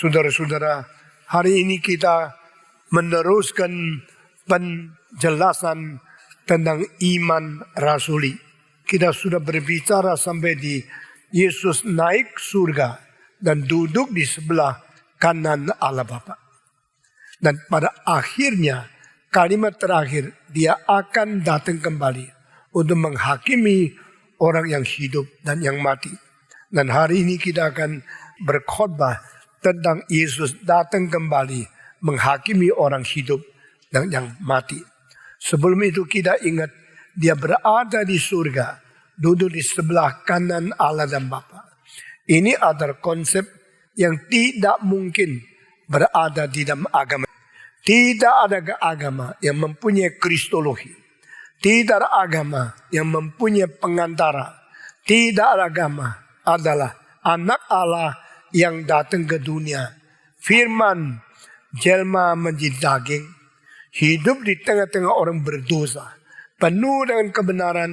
Saudara-saudara, hari ini kita meneruskan penjelasan tentang iman rasuli. Kita sudah berbicara sampai di Yesus naik surga dan duduk di sebelah kanan Allah Bapa. Dan pada akhirnya, kalimat terakhir, dia akan datang kembali untuk menghakimi orang yang hidup dan yang mati. Dan hari ini kita akan berkhotbah tentang Yesus datang kembali menghakimi orang hidup dan yang mati. Sebelum itu kita ingat dia berada di surga, duduk di sebelah kanan Allah dan Bapa. Ini adalah konsep yang tidak mungkin berada di dalam agama. Tidak ada agama yang mempunyai kristologi. Tidak ada agama yang mempunyai pengantara. Tidak ada agama adalah anak Allah yang datang ke dunia. Firman jelma menjadi daging, hidup di tengah-tengah orang berdosa, penuh dengan kebenaran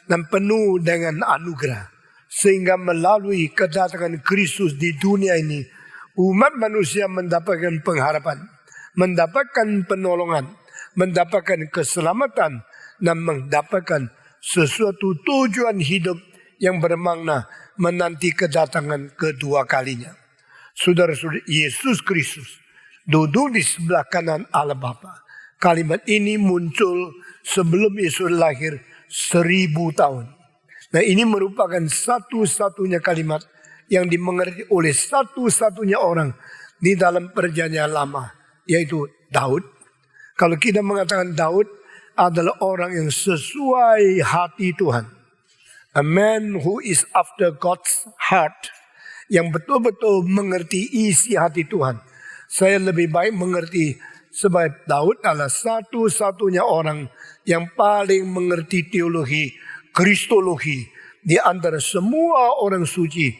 dan penuh dengan anugerah. Sehingga melalui kedatangan Kristus di dunia ini, umat manusia mendapatkan pengharapan, mendapatkan penolongan, mendapatkan keselamatan, dan mendapatkan sesuatu tujuan hidup yang bermakna menanti kedatangan kedua kalinya. Saudara-saudara, Yesus Kristus duduk di sebelah kanan Allah Bapa. Kalimat ini muncul sebelum Yesus lahir 1000 tahun. Nah, ini merupakan satu-satunya kalimat yang dimengerti oleh satu-satunya orang di dalam perjanjian lama, yaitu Daud. Kalau kita mengatakan Daud adalah orang yang sesuai hati Tuhan. A man who is after God's heart. Yang betul-betul mengerti isi hati Tuhan. Saya lebih baik mengerti sebab Daud adalah satu-satunya orang yang paling mengerti teologi, kristologi di antara semua orang suci.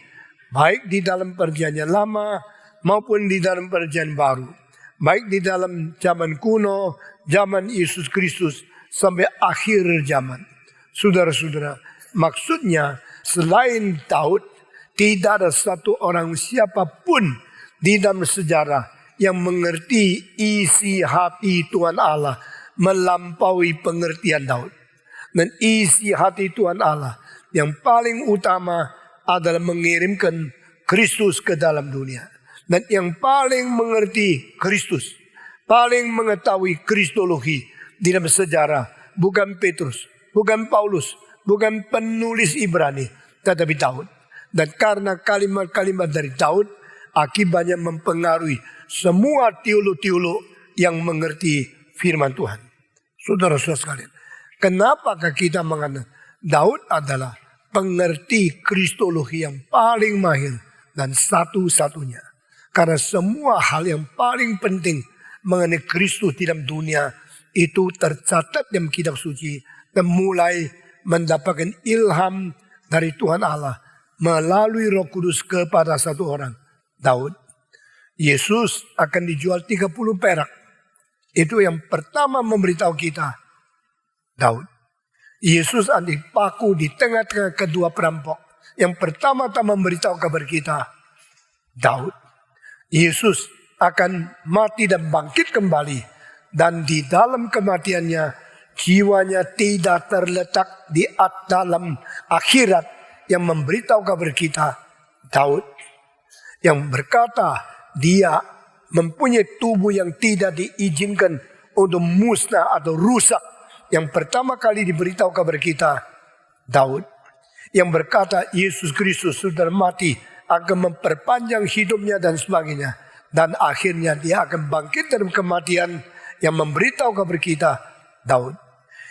Baik di dalam perjanjian lama maupun di dalam perjanjian baru. Baik di dalam zaman kuno, zaman Yesus Kristus sampai akhir zaman. Saudara-saudara, maksudnya selain Daud, tidak ada satu orang siapapun di dalam sejarah yang mengerti isi hati Tuhan Allah melampaui pengertian Daud. Dan isi hati Tuhan Allah yang paling utama adalah mengirimkan Kristus ke dalam dunia. Dan yang paling mengerti Kristus, paling mengetahui kristologi di dalam sejarah, bukan Petrus, bukan Paulus, bukan penulis Ibrani, tetapi Daud. Dan karena kalimat-kalimat dari Daud, akibatnya mempengaruhi semua teolog-teolog yang mengerti firman Tuhan. Saudara-saudara sekalian, kenapakah kita mengatakan Daud adalah pengerti kristologi yang paling mahir dan satu-satunya? Karena semua hal yang paling penting mengenai Kristus di dalam dunia itu tercatat dalam kitab suci dan mulai mendapatkan ilham dari Tuhan Allah melalui Roh Kudus kepada satu orang, Daud. Yesus akan dijual 30 perak. Itu yang pertama memberitahu kita, Daud. Yesus akan dipaku di tengah-tengah kedua perampok. Yang pertama-tama memberitahu kabar kita, Daud. Yesus akan mati dan bangkit kembali. Dan di dalam kematiannya, jiwanya tidak terletak di dalam akhirat yang memberitahu kabar kita, Daud. Yang berkata dia mempunyai tubuh yang tidak diizinkan untuk musnah atau rusak. Yang pertama kali diberitahu kabar kita, Daud. Yang berkata Yesus Kristus sudah mati, akan memperpanjang hidupnya dan sebagainya. Dan akhirnya dia akan bangkit dari kematian, yang memberitahu kabar kita, Daud.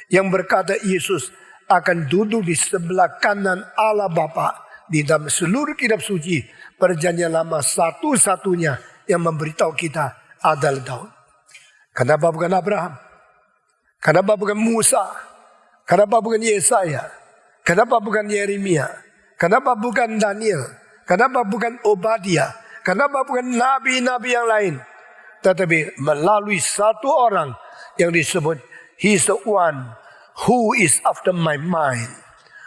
Yang berkata Yesus akan duduk di sebelah kanan Allah Bapa. Di dalam seluruh kitab suci, perjanjian lama satu-satunya yang memberitahu kita adalah Daud. Kenapa bukan Abraham? Kenapa bukan Musa? Kenapa bukan Yesaya? Kenapa bukan Yeremia? Kenapa bukan Daniel? Kenapa bukan Obadiah? Kenapa bukan nabi-nabi yang lain? Tetapi melalui satu orang yang disebut, He is the one who is after my mind,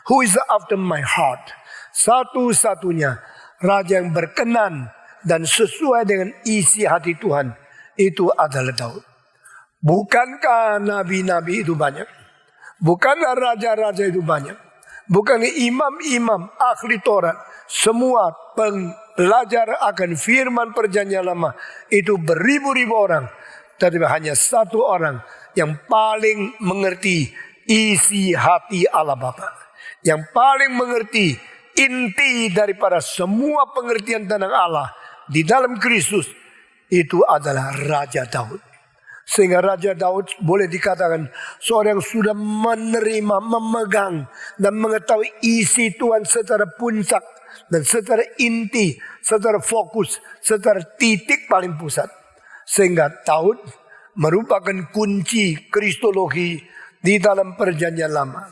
who is after my heart. Satu-satunya Raja yang berkenan dan sesuai dengan isi hati Tuhan, itu adalah Daud. Bukankah nabi-nabi itu banyak? Bukankah raja-raja itu banyak? Bukankah imam-imam ahli Taurat, semua belajar akan firman perjanjian lama itu beribu-ribu orang, tetapi hanya satu orang yang paling mengerti isi hati Allah Bapa, yang paling mengerti inti daripada semua pengertian tentang Allah di dalam Kristus, itu adalah Raja Daud. Sehingga Raja Daud boleh dikatakan seorang yang sudah menerima, memegang dan mengetahui isi Tuhan secara puncak dan secara inti, secara fokus, secara titik paling pusat. Sehingga Daud merupakan kunci kristologi di dalam perjanjian lama.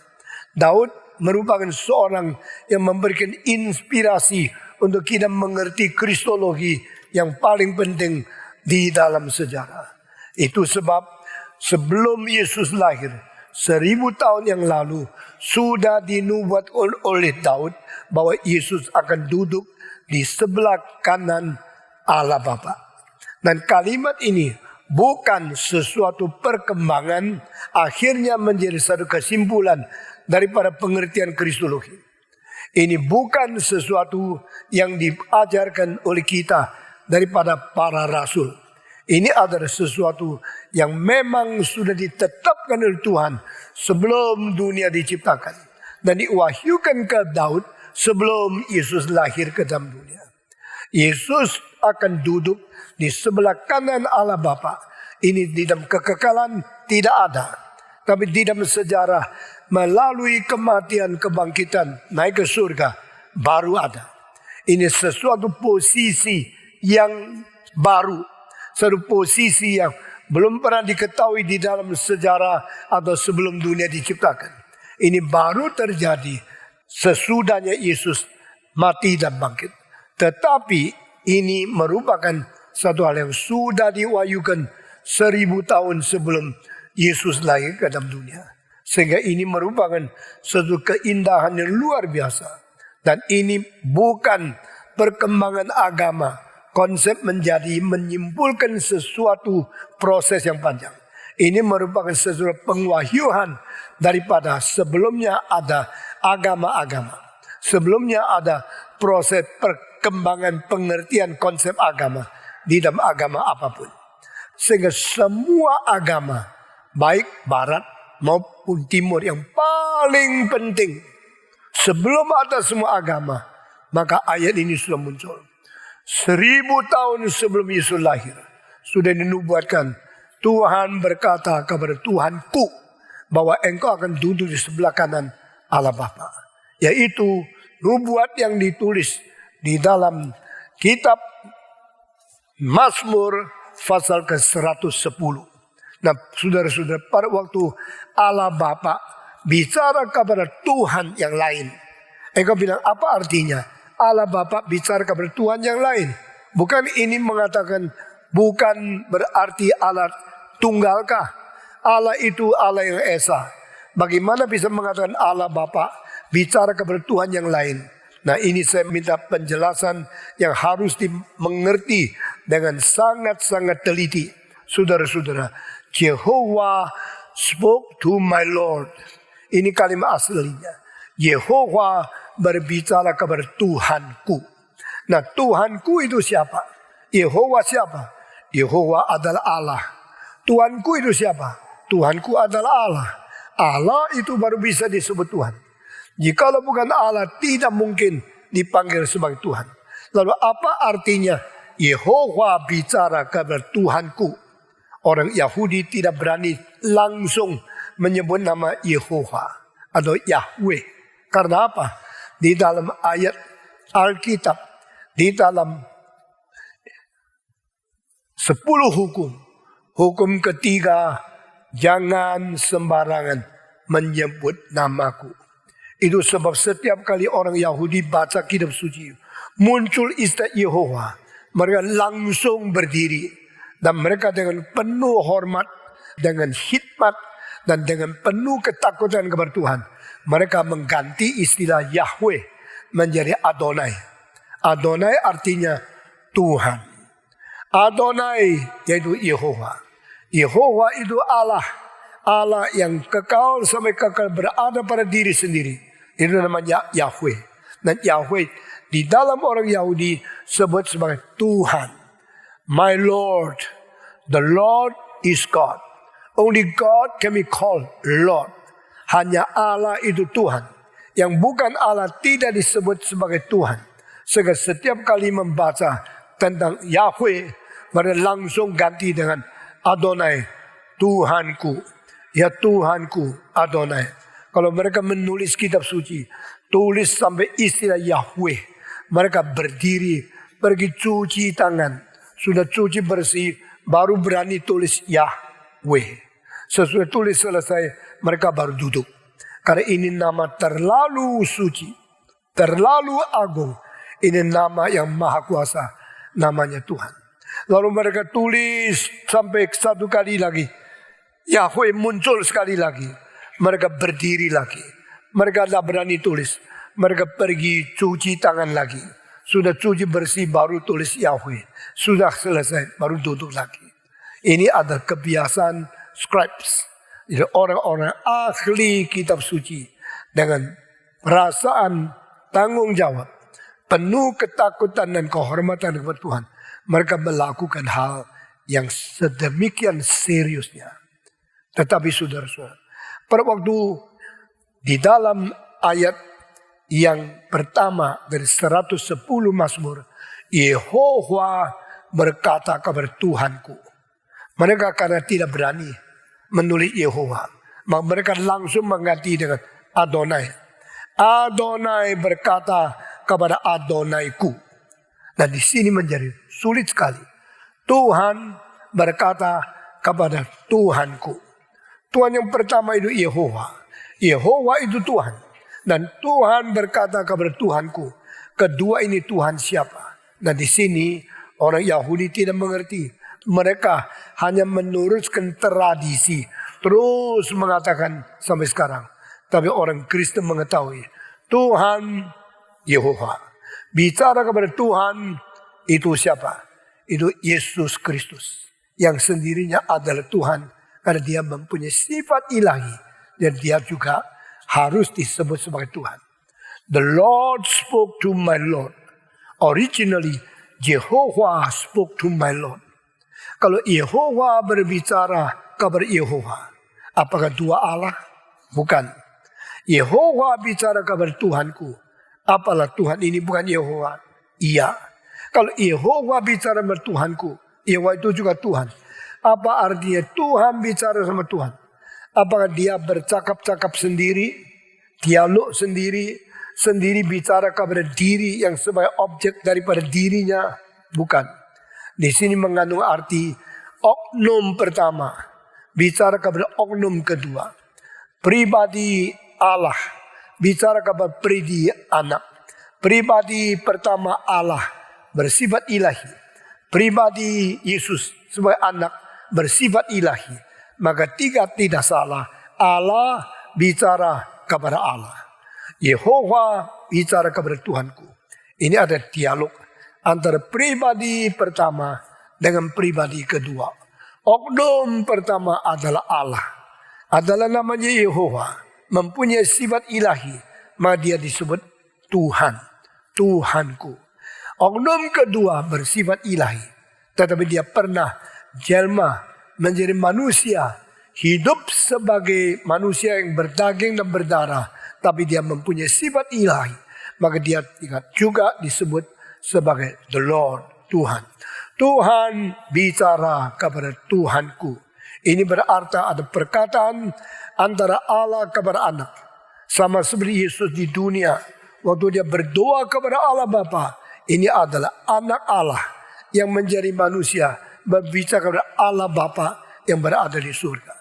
Daud merupakan seorang yang memberikan inspirasi untuk kita mengerti kristologi yang paling penting di dalam sejarah. Itu sebab sebelum Yesus lahir 1000 tahun yang lalu sudah dinubuat oleh Daud bahwa Yesus akan duduk di sebelah kanan Allah Bapa. Dan kalimat ini bukan sesuatu perkembangan, akhirnya menjadi satu kesimpulan daripada pengertian kristologi. Ini bukan sesuatu yang diajarkan oleh kita daripada para rasul. Ini adalah sesuatu yang memang sudah ditetapkan oleh Tuhan sebelum dunia diciptakan. Dan diwahyukan ke Daud sebelum Yesus lahir ke dalam dunia. Yesus akan duduk di sebelah kanan Allah Bapa. Ini di dalam kekekalan tidak ada. Tapi di dalam sejarah melalui kematian, kebangkitan, naik ke surga baru ada. Ini sesuatu posisi yang baru. Satu posisi yang belum pernah diketahui di dalam sejarah atau sebelum dunia diciptakan. Ini baru terjadi sesudahnya Yesus mati dan bangkit. Tetapi ini merupakan satu hal yang sudah diwahyukan 1000 tahun sebelum Yesus lahir ke dalam dunia. Sehingga ini merupakan satu keindahan yang luar biasa. Dan ini bukan perkembangan agama. Konsep menjadi menyimpulkan sesuatu proses yang panjang. Ini merupakan sesuatu pengwahyuan daripada sebelumnya ada agama-agama. Sebelumnya ada proses perkembangan pengertian konsep agama di dalam agama apapun. Sehingga semua agama, baik barat maupun timur, yang paling penting sebelum ada semua agama, maka ayat ini sudah muncul. 1000 tahun sebelum Yesus lahir sudah dinubuatkan. Tuhan berkata kepada Tuhanku bahwa engkau akan duduk di sebelah kanan Allah Bapa. Yaitu nubuat yang ditulis di dalam kitab Mazmur pasal ke-110. Nah, saudara-saudara, pada waktu Allah Bapa bicara kepada Tuhan yang lain, engkau bilang apa artinya? Allah Bapa bicara kepada Tuhan yang lain. Bukan ini mengatakan, bukan berarti Allah tunggalkah? Allah itu Allah yang esa. Bagaimana bisa mengatakan Allah Bapa bicara kepada Tuhan yang lain? Nah, ini saya minta penjelasan yang harus dimengerti dengan sangat-sangat teliti. Saudara-saudara, Jehovah spoke to my Lord. Ini kalimat aslinya. Jehovah berbicara kepada Tuhanku. Nah, Tuhanku itu siapa? Yehova siapa? Yehova adalah Allah. Tuhanku itu siapa? Tuhanku adalah Allah. Allah itu baru bisa disebut Tuhan. Jikalau bukan Allah, tidak mungkin dipanggil sebagai Tuhan. Lalu apa artinya Yehova bicara kepada Tuhanku? Orang Yahudi tidak berani langsung menyebut nama Yehova atau Yahweh. Karena apa? Di dalam ayat Alkitab, di dalam 10 hukum. Hukum ketiga, jangan sembarangan menyebut namaku. Itu sebab setiap kali orang Yahudi baca kitab suci, muncul istilah Yehova, mereka langsung berdiri. Dan mereka dengan penuh hormat, dengan hikmat, dan dengan penuh ketakutan kepada Tuhan, mereka mengganti istilah Yahweh menjadi Adonai. Adonai artinya Tuhan. Adonai yaitu Yehova. Yehova itu Allah. Allah yang kekal sampai kekal berada pada diri sendiri. Itu namanya Yahweh. Dan Yahweh di dalam orang Yahudi sebut sebagai Tuhan. My Lord. The Lord is God. Only God can be called Lord. Hanya Allah itu Tuhan. Yang bukan Allah tidak disebut sebagai Tuhan. Sehingga setiap kali membaca tentang Yahweh, mereka langsung ganti dengan Adonai, Tuhanku. Ya Tuhanku, Adonai. Kalau mereka menulis kitab suci, tulis sampai istilah Yahweh. Mereka berdiri, pergi cuci tangan. Sudah cuci bersih, baru berani tulis Yahweh. Sesudah tulis selesai, mereka baru duduk. Karena ini nama terlalu suci, terlalu agung. Ini nama yang maha kuasa, namanya Tuhan. Lalu mereka tulis sampai satu kali lagi. Yahweh muncul sekali lagi. Mereka berdiri lagi. Mereka tidak berani tulis. Mereka pergi cuci tangan lagi. Sudah cuci bersih baru tulis Yahweh. Sudah selesai baru duduk lagi. Ini adalah kebiasaan scribes. Jadi orang-orang ahli kitab suci. Dengan perasaan tanggung jawab. Penuh ketakutan dan kehormatan kepada Tuhan. Mereka melakukan hal yang sedemikian seriusnya. Tetapi saudara-saudara, pada waktu di dalam ayat yang pertama dari 110 Mazmur, Yehova berkata kepada Tuhanku. Mereka karena tidak berani menulis Yehova, maka mereka langsung mengganti dengan Adonai. Adonai berkata kepada Adonaiku. Dan di sini menjadi sulit sekali. Tuhan berkata kepada Tuhanku. Tuhan yang pertama itu Yehova. Yehova itu Tuhan. Dan Tuhan berkata kepada Tuhanku. Kedua ini Tuhan siapa? Nah di sini orang Yahudi tidak mengerti. Mereka hanya meneruskan tradisi. Terus mengatakan sampai sekarang. Tapi orang Kristen mengetahui. Tuhan Yehova. Bicara kepada Tuhan itu siapa? Itu Yesus Kristus. Yang sendirinya adalah Tuhan. Karena dia mempunyai sifat ilahi. Dan dia juga harus disebut sebagai Tuhan. The Lord spoke to my Lord. Originally, Jehovah spoke to my Lord. Kalau Yehova berbicara kepada Yehova. Apakah dua Allah? Bukan. Yehova bicara kepada Tuhanku. Apalah Tuhan ini bukan Yehova? Iya. Kalau Yehova bicara sama Tuhanku. Yehova itu juga Tuhan. Apa artinya Tuhan bicara sama Tuhan? Apakah dia bercakap-cakap sendiri? Dialog sendiri? Sendiri bicara kepada diri yang sebagai objek daripada dirinya? Bukan. Di sini mengandung arti oknum pertama. Bicara kepada oknum kedua. Pribadi Allah. Bicara kepada pribadi anak. Pribadi pertama Allah. Bersifat ilahi. Pribadi Yesus sebagai anak. Bersifat ilahi. Maka tidak salah. Allah bicara kepada Allah. Yehova bicara kepada Tuhanku. Ini ada dialog antara pribadi pertama dengan pribadi kedua. Oknum pertama adalah Allah. Adalah namanya Yehova. Mempunyai sifat ilahi. Maka dia disebut Tuhan. Tuhanku. Oknum kedua bersifat ilahi. Tetapi dia pernah jelma menjadi manusia. Hidup sebagai manusia yang berdaging dan berdarah. Tapi dia mempunyai sifat ilahi. Maka dia juga disebut sebagai the Lord, Tuhan. Tuhan bicara kepada Tuhanku. Ini berarti ada perkataan antara Allah kepada anak. Sama seperti Yesus di dunia. Waktu dia berdoa kepada Allah Bapa. Ini adalah anak Allah yang menjadi manusia. Berbicara kepada Allah Bapa yang berada di surga.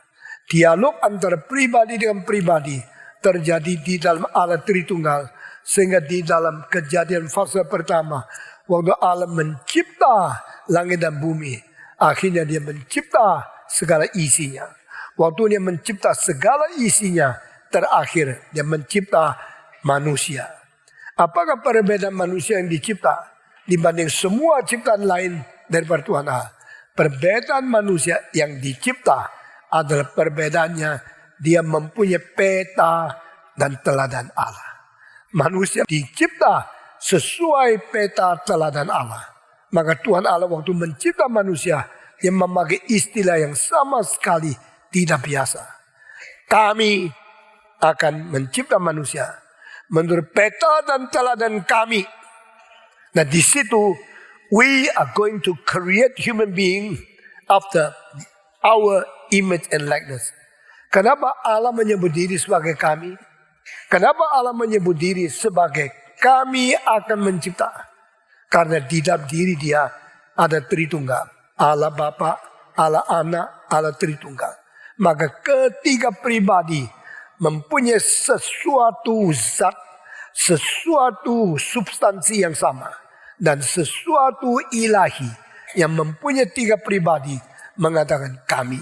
Dialog antara pribadi dengan pribadi terjadi di dalam Allah Tritunggal. Sehingga di dalam Kejadian fase pertama. Waktu Allah mencipta langit dan bumi. Akhirnya dia mencipta segala isinya. Waktu dia mencipta segala isinya. Terakhir dia mencipta manusia. Apakah perbedaan manusia yang dicipta dibanding semua ciptaan lain daripada Tuhan Allah. Perbedaan manusia yang dicipta adalah perbedaannya dia mempunyai peta dan teladan Allah. Manusia dicipta sesuai peta teladan Allah. Maka Tuhan Allah waktu mencipta manusia, dia memakai istilah yang sama sekali tidak biasa. Kami akan mencipta manusia menurut peta dan teladan kami. Nah di situ, we are going to create human being after our image and likeness. Kenapa Allah menyebut diri sebagai kami? Kenapa Allah menyebut diri sebagai kami akan mencipta? Karena di dalam diri dia ada Tritunggal. Allah Bapa, Allah Anak, Allah Tritunggal. Maka ketiga pribadi mempunyai sesuatu zat, sesuatu substansi yang sama. Dan sesuatu ilahi yang mempunyai tiga pribadi mengatakan kami.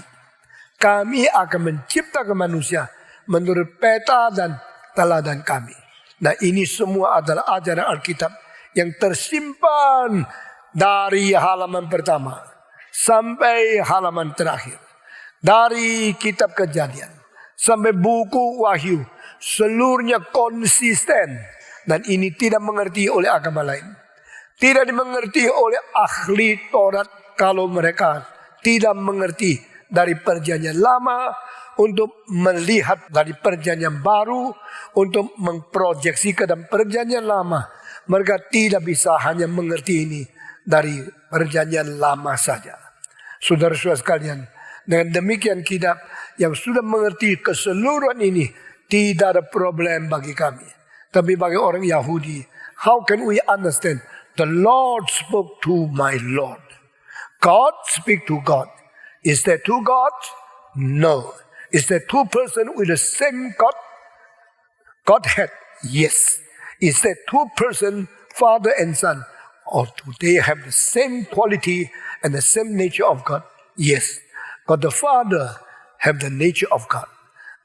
Kami akan menciptakan manusia menurut peta dan teladan kami. Nah ini semua adalah ajaran Alkitab yang tersimpan dari halaman pertama sampai halaman terakhir. Dari kitab Kejadian sampai buku Wahyu. Seluruhnya konsisten. Dan ini tidak mengerti oleh agama lain. Tidak dimengerti oleh ahli Taurat kalau mereka tidak mengerti dari perjanjian lama untuk melihat dari perjanjian baru untuk memproyeksi ke dalam perjanjian lama. Mereka tidak bisa hanya mengerti ini dari perjanjian lama saja. Saudara-saudara sekalian, dengan demikian kita yang sudah mengerti keseluruhan ini tidak ada problem bagi kami. Tapi bagi orang Yahudi, how can we understand? The Lord spoke to my Lord. God speak to God. Is there two gods? No. Is there two persons with the same God? Godhead? Yes. Is there two persons, Father and Son? Or do they have the same quality and the same nature of God? Yes. God the Father have the nature of God.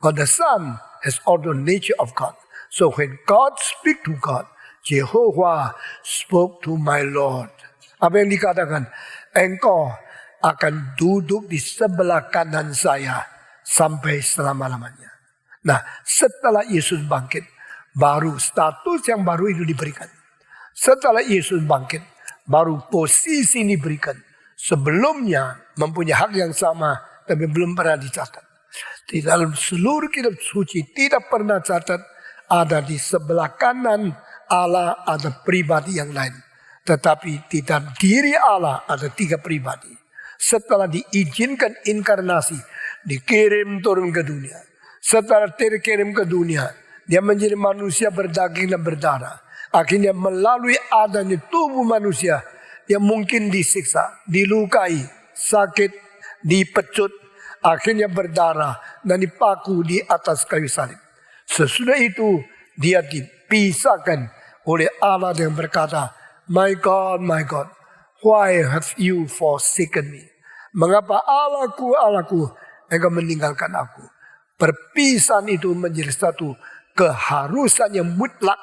God the Son has also the nature of God. So when God speak to God, Jehovah spoke to my Lord. Apa yang dikatakan? Engkau akan duduk di sebelah kanan saya sampai selama-lamanya. Nah, setelah Yesus bangkit, baru status yang baru itu diberikan. Setelah Yesus bangkit, baru posisi ini diberikan. Sebelumnya mempunyai hak yang sama, tapi belum pernah dicatat. Di dalam seluruh kitab suci tidak pernah catat ada di sebelah kanan Allah ada pribadi yang lain. Tetapi di dalam diri Allah ada tiga pribadi. Setelah diizinkan inkarnasi, dikirim turun ke dunia. Setelah terkirim ke dunia, dia menjadi manusia berdaging dan berdarah. Akhirnya melalui adanya tubuh manusia yang mungkin disiksa, dilukai, sakit, dipecut, akhirnya berdarah dan dipaku di atas kayu salib. Sesudah itu dia dipisahkan oleh Allah yang berkata, my God, why have you forsaken me? Mengapa Allahku, engkau meninggalkan aku? Perpisahan itu menjadi satu keharusan yang mutlak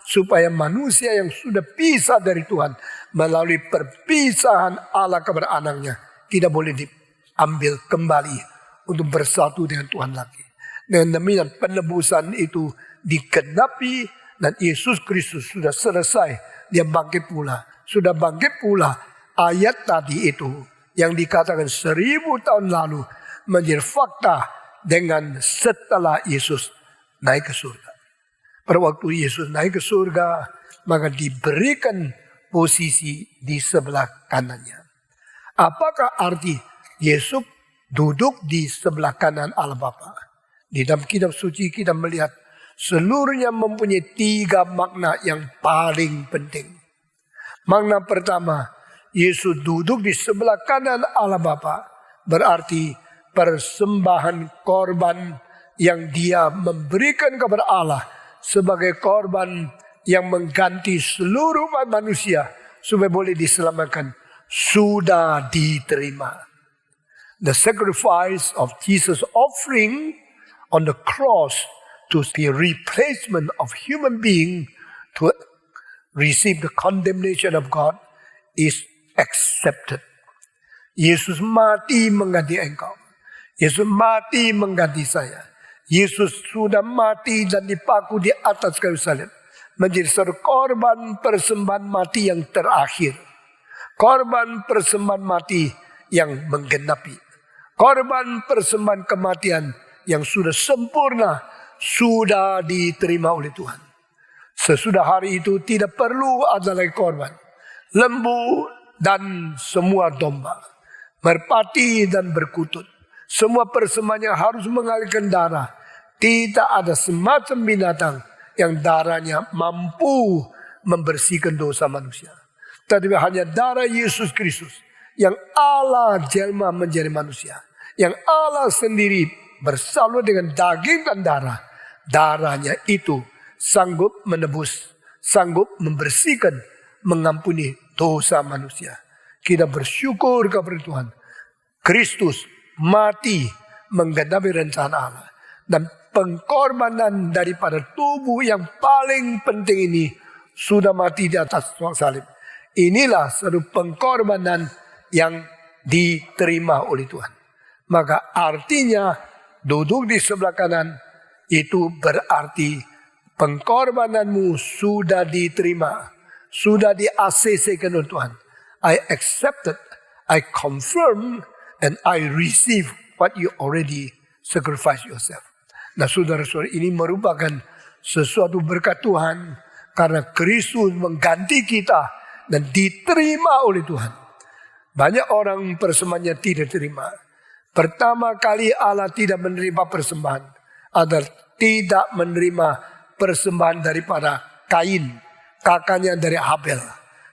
supaya manusia yang sudah pisah dari Tuhan melalui perpisahan Allah kepada anaknya tidak boleh diambil kembali untuk bersatu dengan Tuhan lagi. Dengan demikian penebusan itu digenapi dan Yesus Kristus sudah selesai. Dia bangkit pula. Sudah bangkit pula. Ayat tadi itu yang dikatakan 1000 tahun lalu menjadi fakta dengan setelah Yesus naik ke surga. Pada waktu Yesus naik ke surga, maka diberikan posisi di sebelah kanannya. Apakah arti Yesus duduk di sebelah kanan Allah Bapa? Di dalam kitab suci kita melihat seluruhnya mempunyai tiga makna yang paling penting. Makna pertama, Yesus duduk di sebelah kanan Allah Bapa. Berarti persembahan korban yang dia memberikan kepada Allah sebagai korban yang mengganti seluruh umat manusia supaya boleh diselamatkan sudah diterima. The sacrifice of Jesus offering on the cross to the replacement of human being to receive the condemnation of God is accepted. Yesus mati mengganti engkau. Yesus mati mengganti saya. Yesus sudah mati dan dipaku di atas kayu salib. Menjadi satu korban persembahan mati yang terakhir. Korban persembahan mati yang menggenapi. Korban persembahan kematian yang sudah sempurna. Sudah diterima oleh Tuhan. Sesudah hari itu tidak perlu ada lagi korban. Lembu dan semua domba. Merpati dan berkutut. Semua persembahan yang harus mengalirkan darah. Tidak ada semacam binatang yang darahnya mampu membersihkan dosa manusia. Tetapi hanya darah Yesus Kristus yang Allah jelma menjadi manusia. Yang Allah sendiri bersalur dengan daging dan darah. Darahnya itu sanggup menebus, sanggup membersihkan, mengampuni dosa manusia. Kita bersyukur kepada Tuhan. Kristus mati menggenapi rencana Allah. Dan pengorbanan daripada tubuh yang paling penting ini sudah mati di atas salib. Inilah satu pengorbanan yang diterima oleh Tuhan. Maka artinya duduk di sebelah kanan itu berarti pengorbananmu sudah diterima. Sudah di-ACC-kan oleh Tuhan. I accepted, I confirm, and I receive what you already sacrifice yourself. Nah saudara-saudara, ini merupakan sesuatu berkat Tuhan. Karena Kristus mengganti kita dan diterima oleh Tuhan. Banyak orang persembahannya tidak terima. Pertama kali Allah tidak menerima persembahan adalah tidak menerima persembahan daripada Kain, kakaknya dari Habel.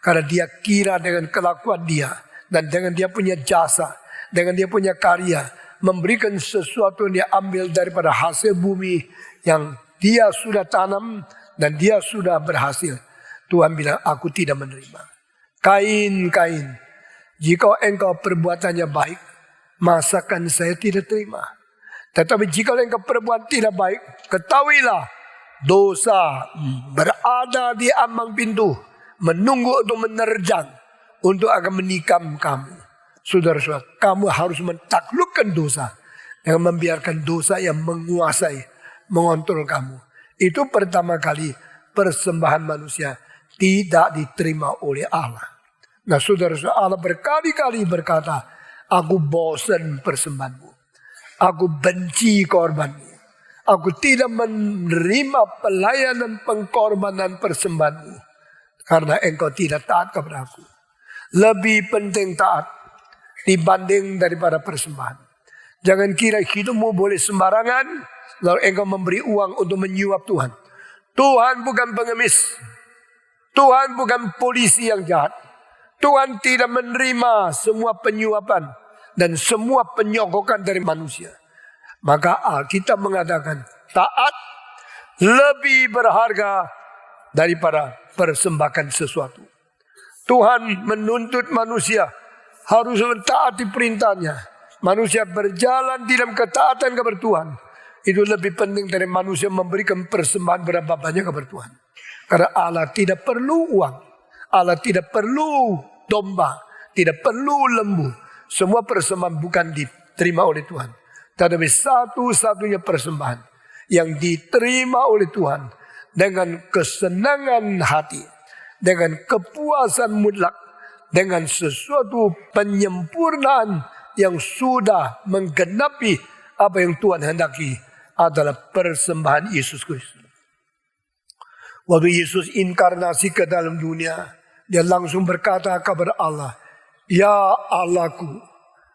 Karena dia kira dengan kelakuan dia dan dengan dia punya jasa, dengan dia punya karya, memberikan sesuatu yang dia ambil daripada hasil bumi yang dia sudah tanam dan dia sudah berhasil. Tuhan bilang, aku tidak menerima. Kain, jika engkau perbuatannya baik, masakan saya tidak terima. Tetapi jika engkau perbuatan tidak baik, ketahuilah dosa berada di ambang pintu, menunggu untuk menerjang, untuk akan menikam kamu. Saudara-saudara, kamu harus mentaklukkan dosa dengan membiarkan dosa yang menguasai, mengontrol kamu. Itu pertama kali persembahan manusia tidak diterima oleh Allah. Nah saudara-saudara, Allah berkali-kali berkata, aku bosan persembahanmu. Aku benci korbanmu. Aku tidak menerima pelayanan pengkorbanan persembahanmu. Karena engkau tidak taat kepada aku. Lebih penting taat dibanding daripada persembahan. Jangan kira hidupmu boleh sembarangan, lalu engkau memberi uang untuk menyuap Tuhan. Tuhan bukan pengemis. Tuhan bukan polisi yang jahat. Tuhan tidak menerima semua penyuapan dan semua penyogokan dari manusia. Maka Alkitab mengatakan taat lebih berharga daripada persembahkan sesuatu. Tuhan menuntut manusia harus mentaati perintahnya. Manusia berjalan di dalam ketaatan kepada Tuhan. Itu lebih penting dari manusia memberikan persembahan berapa banyak kepada Tuhan. Karena Allah tidak perlu uang. Allah tidak perlu domba. Tidak perlu lembu. Semua persembahan bukan diterima oleh Tuhan. Tetapi satu-satunya persembahan yang diterima oleh Tuhan dengan kesenangan hati, dengan kepuasan mutlak, dengan sesuatu penyempurnaan yang sudah menggenapi apa yang Tuhan hendaki adalah persembahan Yesus Kristus. Waktu Yesus inkarnasi ke dalam dunia, dia langsung berkata kepada Allah, ya Allahku,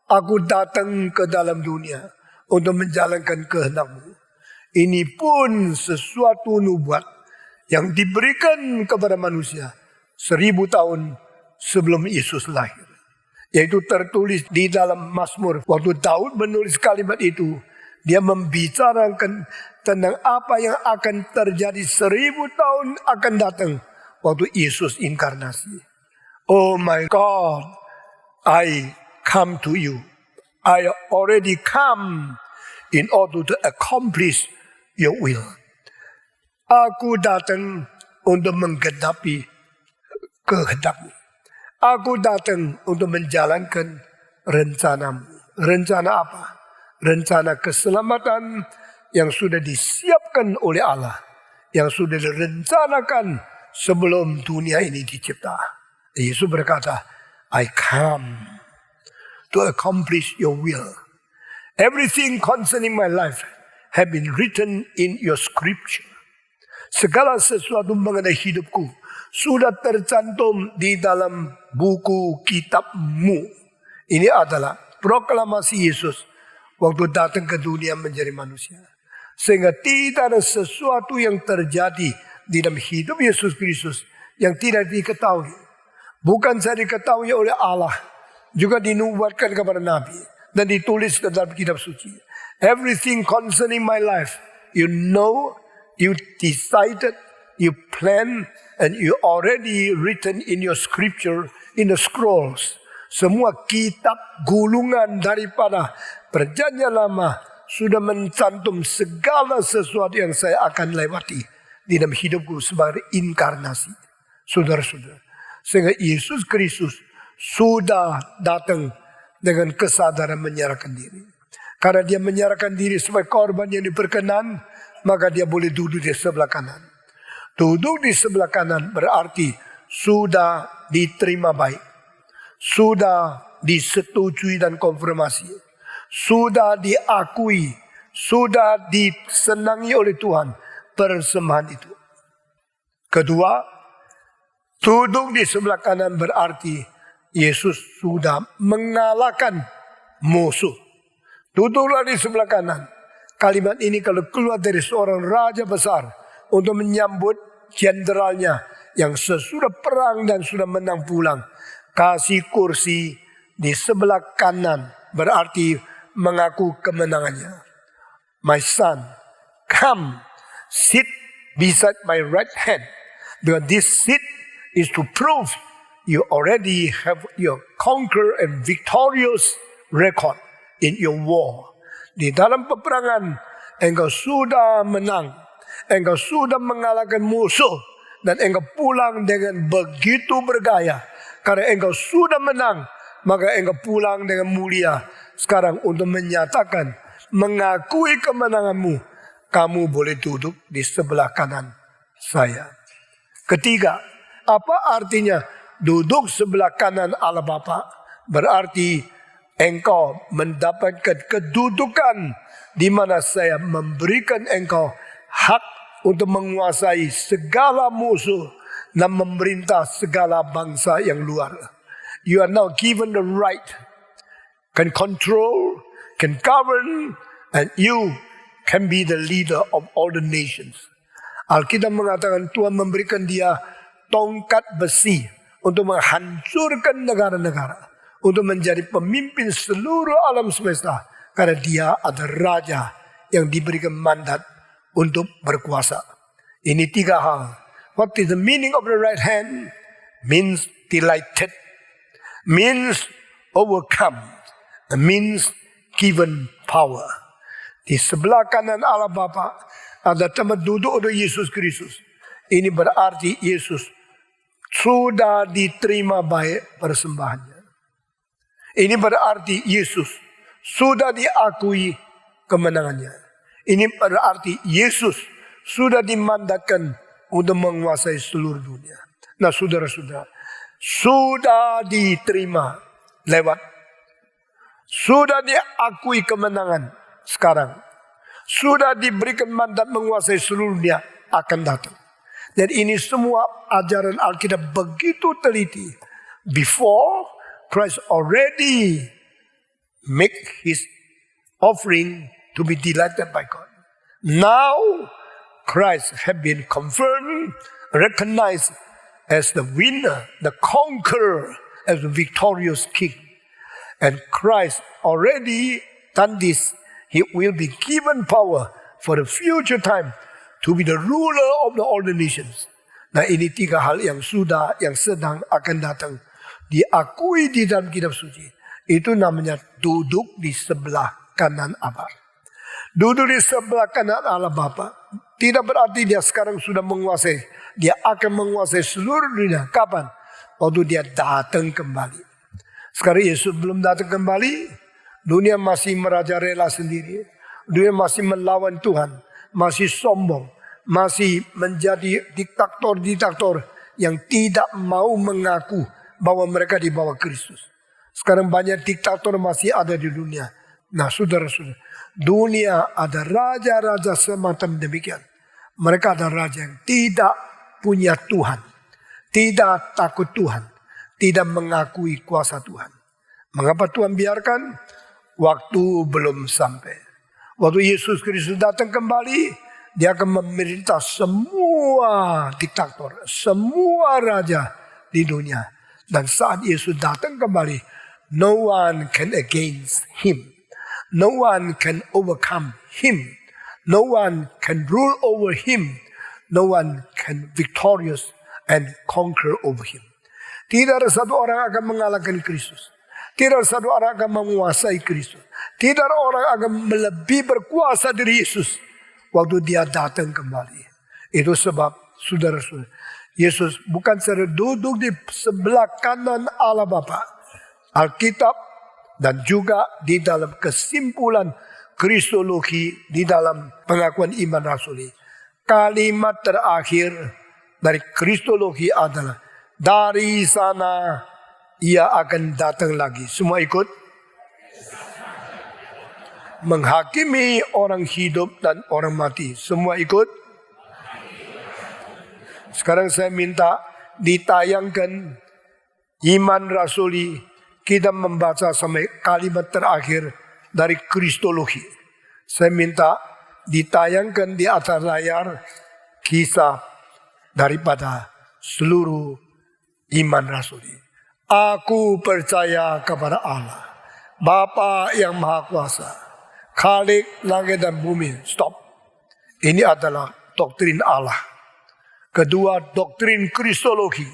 aku datang ke dalam dunia untuk menjalankan kehendak-Mu. Ini pun sesuatu nubuat yang diberikan kepada manusia 1000 tahun sebelum Yesus lahir. Yaitu tertulis di dalam Mazmur. Waktu Daud menulis kalimat itu, dia membicarakan tentang apa yang akan terjadi 1000 tahun akan datang waktu Yesus inkarnasi. Oh my God, I come to you. I already come in order to accomplish your will. Aku datang untuk menggenapi kehendak-Mu. Aku datang untuk menjalankan rencanamu. Rencana apa? Rencana keselamatan yang sudah disiapkan oleh Allah. Yang sudah direncanakan sebelum dunia ini dicipta. Yesus berkata, I come to accomplish your will. Everything concerning my life have been written in your scripture. Segala sesuatu mengenai hidupku sudah tercantum di dalam buku kitabmu. Ini adalah proklamasi Yesus waktu datang ke dunia menjadi manusia. Sehingga tidak ada sesuatu yang terjadi di dalam hidup Yesus Kristus yang tidak diketahui. Bukan saja diketahui oleh Allah, juga dinubuatkan kepada Nabi dan ditulis dalam kitab suci. Everything concerning my life, you know, you decided, you plan, and you already written in your scripture, in the scrolls. Semua kitab gulungan daripada perjanjian lama sudah mencantum segala sesuatu yang saya akan lewati di dalam hidupku sebagai inkarnasi. Saudara-saudara, sehingga Yesus Kristus sudah datang dengan kesadaran menyerahkan diri. Karena dia menyerahkan diri sebagai korban yang diperkenan, maka dia boleh duduk di sebelah kanan. Duduk di sebelah kanan berarti sudah diterima baik. Sudah disetujui dan konfirmasi. Sudah diakui. Sudah disenangi oleh Tuhan persembahan itu. Kedua, duduk di sebelah kanan berarti Yesus sudah mengalahkan musuh. Duduklah di sebelah kanan. Kalimat ini kalau keluar dari seorang raja besar untuk menyambut jenderalnya yang sesudah perang dan sudah menang pulang. Kasih kursi di sebelah kanan berarti mengaku kemenangannya. My son, come sit beside my right hand. Because this seat is to prove you already have your conquer and victorious record in your war. Di dalam peperangan engkau sudah menang. Engkau sudah mengalahkan musuh. Dan engkau pulang dengan begitu bergaya. Karena engkau sudah menang, maka engkau pulang dengan mulia. Sekarang untuk menyatakan, mengakui kemenanganmu, kamu boleh duduk di sebelah kanan saya. Ketiga, apa artinya duduk sebelah kanan Allah Bapa? Berarti engkau mendapatkan kedudukan di mana saya memberikan engkau hak untuk menguasai segala musuh dan memerintah segala bangsa yang luar. You are now given the right, can control, can govern, and you can be the leader of all the nations. Alkitab mengatakan Tuhan memberikan dia tongkat besi untuk menghancurkan negara-negara, untuk menjadi pemimpin seluruh alam semesta. Karena dia adalah raja yang diberikan mandat untuk berkuasa. Ini tiga hal. What is the meaning of the right hand? Means delighted, means overcome, means given power. Di sebelah kanan Allah Bapa ada tempat duduk untuk Yesus Kristus. Ini berarti Yesus sudah diterima baik persembahannya. Ini berarti Yesus sudah diakui kemenangannya. Ini berarti Yesus sudah dimandatkan untuk menguasai seluruh dunia. Nah saudara-saudara, sudah diterima lewat. Sudah diakui kemenangan sekarang. Sudah diberikan mandat menguasai seluruh dunia akan datang. Dan ini semua ajaran Alkitab begitu teliti. Before Christ already make his offering to be delighted by God. Now Christ have been confirmed, recognized as the winner, the conqueror, as the victorious king. And Christ already done this. He will be given power for the future time to be the ruler of all the nations. Nah ini tiga hal yang sudah, yang sedang akan datang. Diakui di dalam kitab suci. Itu namanya duduk di sebelah kanan Allah. Duduk di sebelah kanan Allah Bapa. Tidak berarti dia sekarang sudah menguasai. Dia akan menguasai seluruh dunia. Kapan? waktu dia datang kembali. Sekarang Yesus belum datang kembali, dunia masih merajalela sendiri. Dunia masih melawan Tuhan, masih sombong, masih menjadi diktator-diktator yang tidak mau mengaku bahwa mereka di bawah Kristus. Sekarang banyak diktator masih ada di dunia. Nah saudara-saudara, dunia ada raja-raja semacam demikian. Mereka ada raja yang tidak punya Tuhan, tidak takut Tuhan, tidak mengakui kuasa Tuhan. Mengapa Tuhan biarkan? Waktu belum sampai. Waktu Yesus Kristus datang kembali, dia akan memerintah semua diktator, semua raja di dunia. Dan saat Yesus datang kembali, no one can against him. No one can overcome him. No one can rule over him. No one can victorious and conquer over him. Tidak ada satu orang akan mengalahkan Kristus. Tidak ada satu orang akan menguasai Kristus. Tidak ada orang akan lebih berkuasa dari Yesus waktu dia datang kembali. Itu sebab saudara-saudara, Yesus bukan saja duduk di sebelah kanan Allah Bapa. Alkitab dan juga di dalam kesimpulan kristologi, di dalam pengakuan iman rasuli. Kalimat terakhir dari kristologi adalah, dari sana ia akan datang lagi. Semua ikut? Menghakimi orang hidup dan orang mati. Semua ikut? Sekarang saya minta ditayangkan iman rasuli. Kita membaca sampai kalimat terakhir dari kristologi. Saya minta ditayangkan di atas layar kisah daripada seluruh iman rasuli. Aku percaya kepada Allah, Bapa yang Maha Kuasa, Khalik langit dan bumi. Stop. Ini adalah doktrin Allah. Kedua, doktrin kristologi.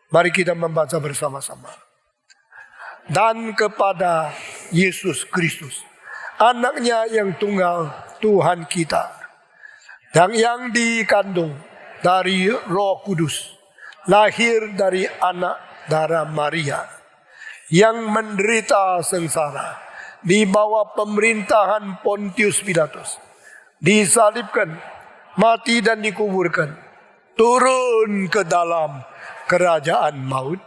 Mari kita membaca bersama-sama. Dan kepada Yesus Kristus, anaknya yang tunggal, Tuhan kita, dan yang dikandung dari Roh Kudus, lahir dari anak darah Maria, yang menderita sengsara di bawah pemerintahan Pontius Pilatus, disalibkan, mati dan dikuburkan, turun ke dalam kerajaan maut.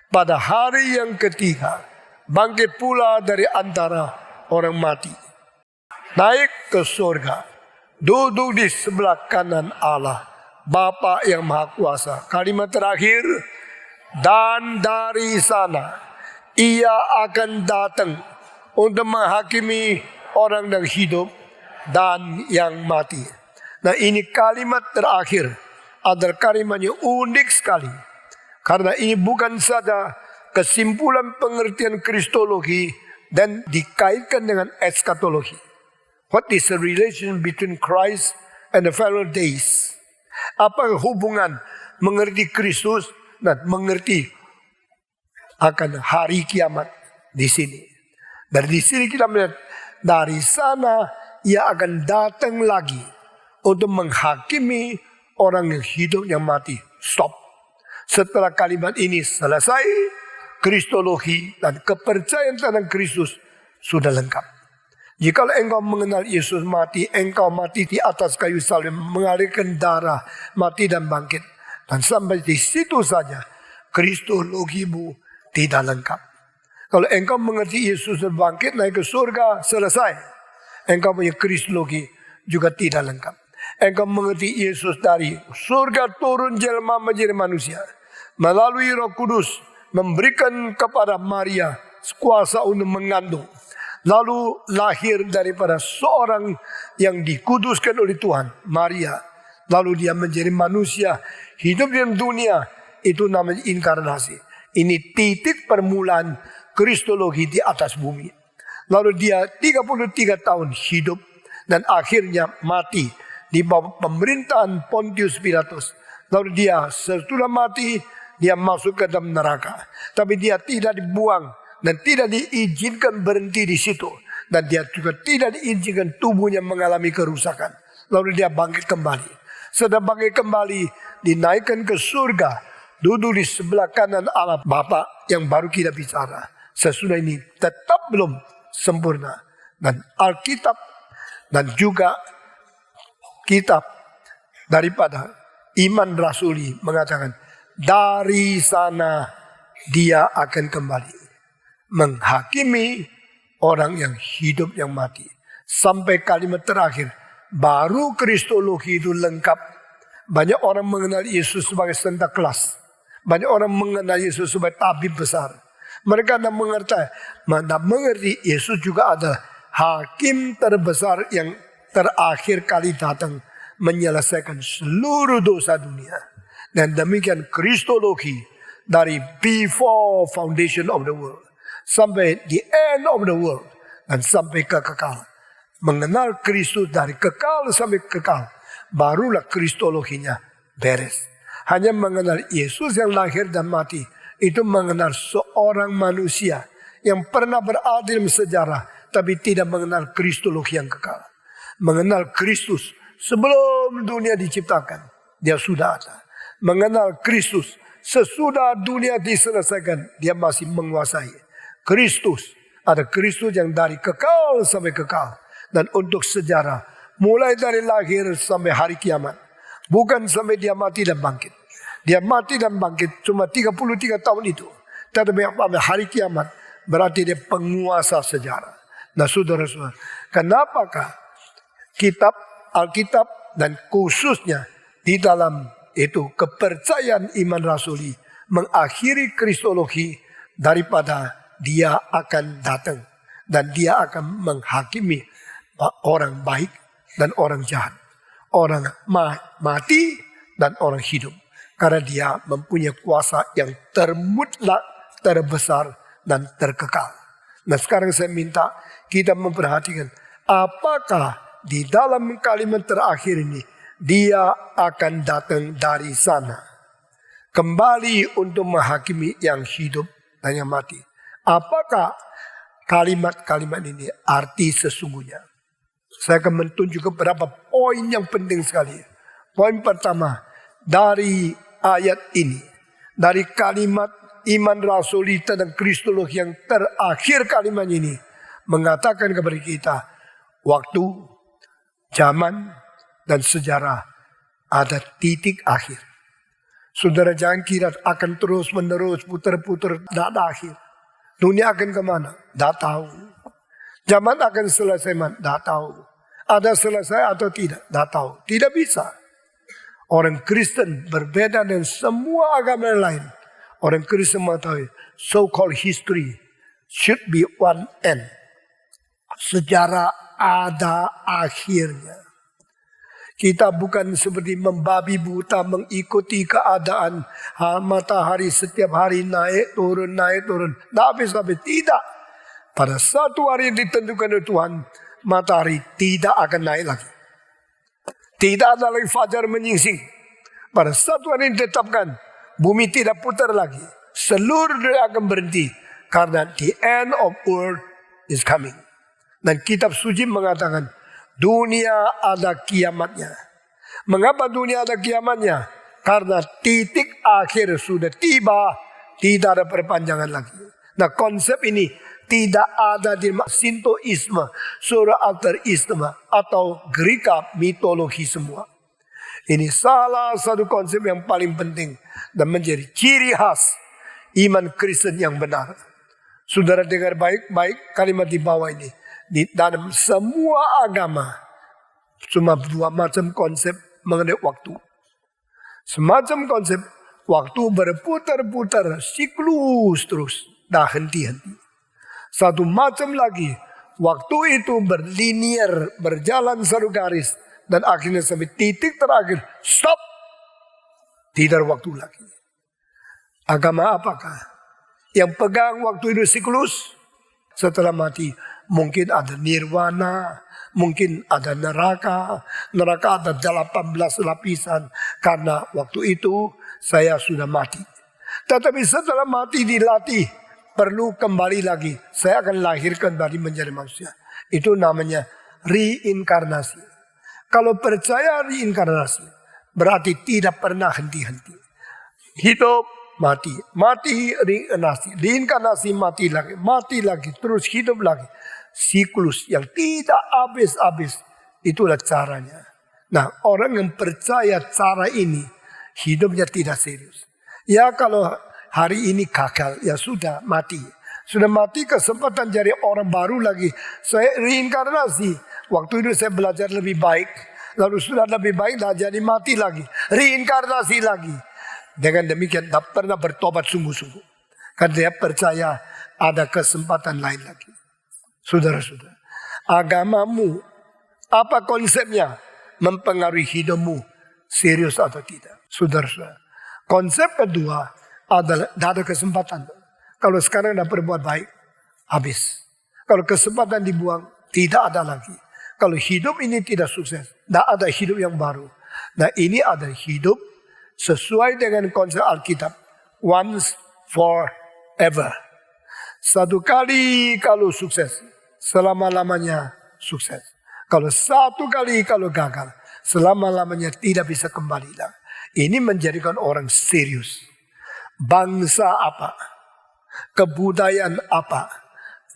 Pada hari yang ketiga, bangkit pula dari antara orang mati, naik ke surga, duduk di sebelah kanan Allah, Bapa yang Maha Kuasa. Kalimat terakhir, dan dari sana ia akan datang untuk menghakimi orang yang hidup dan yang mati. Nah, ini kalimat terakhir adalah kalimat yang unik sekali. Karena ini bukan saja kesimpulan pengertian kristologi dan dikaitkan dengan eskatologi. What is the relation between Christ and the final days? Apa hubungan mengerti Kristus dan mengerti akan hari kiamat di sini? Dari sini kita melihat, dari sana ia akan datang lagi untuk menghakimi orang yang hidup yang mati. Stop. Setelah kalimat ini selesai, kristologi dan kepercayaan tentang Kristus sudah lengkap. Jika engkau mengenal Yesus mati, engkau mati di atas kayu salib, mengalirkan darah, mati dan bangkit. Dan sampai di situ saja, kristologimu tidak lengkap. Kalau engkau mengerti Yesus bangkit naik ke surga, selesai. Engkau punya kristologi juga tidak lengkap. Engkau mengerti Yesus dari surga turun jelma menjadi manusia, melalui Roh Kudus memberikan kepada Maria kuasa untuk mengandung, lalu lahir daripada seorang yang dikuduskan oleh Tuhan, Maria, lalu dia menjadi manusia, hidup di dunia. Itu namanya inkarnasi. Ini titik permulaan kristologi di atas bumi. Lalu dia 33 tahun hidup dan akhirnya mati di bawah pemerintahan Pontius Pilatus. Lalu dia setelah mati, dia masuk ke dalam neraka. Tapi dia tidak dibuang dan tidak diizinkan berhenti di situ. Dan dia juga tidak diizinkan tubuhnya mengalami kerusakan. Lalu dia bangkit kembali. Setelah bangkit kembali, dinaikkan ke surga. duduk di sebelah kanan Allah Bapa yang baru kita bicara. Sesudah ini tetap belum sempurna. Dan Alkitab dan juga kitab daripada iman rasuli mengatakan dari sana dia akan kembali menghakimi orang yang hidup yang mati. Sampai kalimat terakhir, baru kristologi itu lengkap. Banyak orang mengenal Yesus sebagai Santa Claus. Banyak orang mengenal Yesus sebagai tabib besar. Mereka tidak mengerti Yesus juga ada hakim terbesar yang terakhir kali datang menyelesaikan seluruh dosa dunia. Dan demikian kristologi dari before foundation of the world sampai the end of the world dan sampai kekal. Mengenal Kristus dari kekal sampai kekal, barulah kristologinya beres. Hanya mengenal Yesus yang lahir dan mati, itu mengenal seorang manusia yang pernah berada dalam sejarah, tapi tidak mengenal kristologi yang kekal. Mengenal Kristus sebelum dunia diciptakan, dia sudah ada. Mengenal Kristus sesudah dunia diselesaikan, dia masih menguasai. Kristus, ada Kristus yang dari kekal sampai kekal. Dan untuk sejarah, mulai dari lahir sampai hari kiamat. Bukan sampai dia mati dan bangkit. Dia mati dan bangkit cuma 33 tahun itu. Tetapi sampai hari kiamat berarti dia penguasa sejarah. Nah saudara-saudara, kenapakah kitab Alkitab dan khususnya di dalam itu kepercayaan iman rasuli mengakhiri kristologi daripada dia akan datang dan dia akan menghakimi orang baik dan orang jahat, orang mati dan orang hidup, karena dia mempunyai kuasa yang termutlak, terbesar dan terkekal. Nah sekarang saya minta kita memperhatikan apakah di dalam kalimat terakhir ini dia akan datang dari sana kembali untuk menghakimi yang hidup dan yang mati. Apakah kalimat-kalimat ini arti sesungguhnya? Saya akan menunjukkan beberapa poin yang penting sekali. Poin pertama, dari ayat ini, dari kalimat iman rasulita dan kristologi yang terakhir kalimat ini, mengatakan kepada kita, waktu, zaman, dan sejarah ada titik akhir. Saudara jangan kira akan terus menerus putar-putar, tidak ada akhir. Dunia akan kemana? Tidak tahu. Zaman akan selesai, tidak tahu. Ada selesai atau tidak? Tidak tahu. Tidak bisa. Orang Kristen berbeda dengan semua agama yang lain. Orang Kristen mengetahui so-called history should be one end. Sejarah ada akhirnya. Kita bukan seperti membabi buta mengikuti keadaan matahari setiap hari naik turun. Tidak habis-habis. Tidak. Pada satu hari yang ditentukan oleh Tuhan, matahari tidak akan naik lagi. Tidak ada lagi fajar menyingsing. Pada satu hari yang ditetapkan, bumi tidak putar lagi. Seluruh dunia akan berhenti. Karena the end of world is coming. Dan kitab suci mengatakan, dunia ada kiamatnya. Mengapa dunia ada kiamatnya? Karena titik akhir sudah tiba. Tidak ada perpanjangan lagi. Nah konsep ini tidak ada di Sintoisme, Zoroasterisme atau Greka mitologi semua. Ini salah satu konsep yang paling penting dan menjadi ciri khas iman Kristen yang benar. Saudara dengar baik-baik kalimat di bawah ini. Di dalam semua agama cuma dua macam konsep mengenai waktu. Semacam konsep waktu berputar-putar siklus terus, dah henti-henti. Satu macam lagi, waktu itu berlinier, berjalan satu garis dan akhirnya sampai titik terakhir, stop. Tidak ada waktu lagi. Agama apakah? Yang pegang waktu itu siklus, setelah mati mungkin ada nirwana, mungkin ada neraka. Neraka ada 18 lapisan. Karena waktu itu saya sudah mati. Tetapi setelah mati dilatih, perlu kembali lagi. Saya akan lahirkan kembali menjadi manusia. Itu namanya reinkarnasi. Kalau percaya reinkarnasi, berarti tidak pernah henti-henti. Hidup, mati. Mati, reinkarnasi, mati lagi. Terus hidup lagi. Siklus yang tidak habis-habis. Itulah caranya. Nah, orang yang percaya cara ini, hidupnya tidak serius. Ya kalau hari ini gagal, ya sudah mati. Sudah mati, kesempatan jadi orang baru lagi. Saya reinkarnasi. Waktu itu saya belajar lebih baik. Lalu sudah lebih baik, dah jadi mati lagi. Reinkarnasi lagi. Dengan demikian tak pernah bertobat sungguh-sungguh. Karena dia percaya ada kesempatan lain lagi. Saudara-saudara, agamamu, apa konsepnya? Mempengaruhi hidupmu serius atau tidak. Saudara-saudara, konsep kedua adalah tidak ada kesempatan. Kalau sekarang tidak berbuat baik, habis. Kalau kesempatan dibuang, tidak ada lagi. Kalau hidup ini tidak sukses, tidak ada hidup yang baru. Nah, ini ada hidup sesuai dengan konsep Alkitab. Once, forever. Satu kali kalau sukses, selama-lamanya sukses. Kalau satu kali kalau gagal, selama-lamanya tidak bisa kembali lagi. Ini menjadikan orang serius. Bangsa apa? Kebudayaan apa?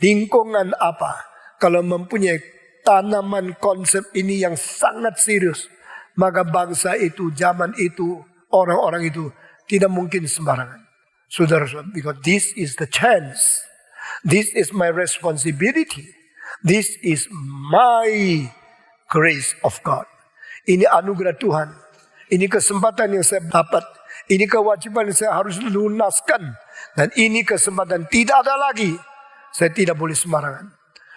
Lingkungan apa? Kalau mempunyai tanaman konsep ini yang sangat serius, maka bangsa itu, zaman itu, orang-orang itu tidak mungkin sembarangan. Saudara-saudara, because this is the chance. This is my responsibility. This is my grace of God. Ini anugerah Tuhan. Ini kesempatan yang saya dapat. Ini kewajiban yang saya harus lunaskan. Dan ini kesempatan tidak ada lagi. Saya tidak boleh sembarangan.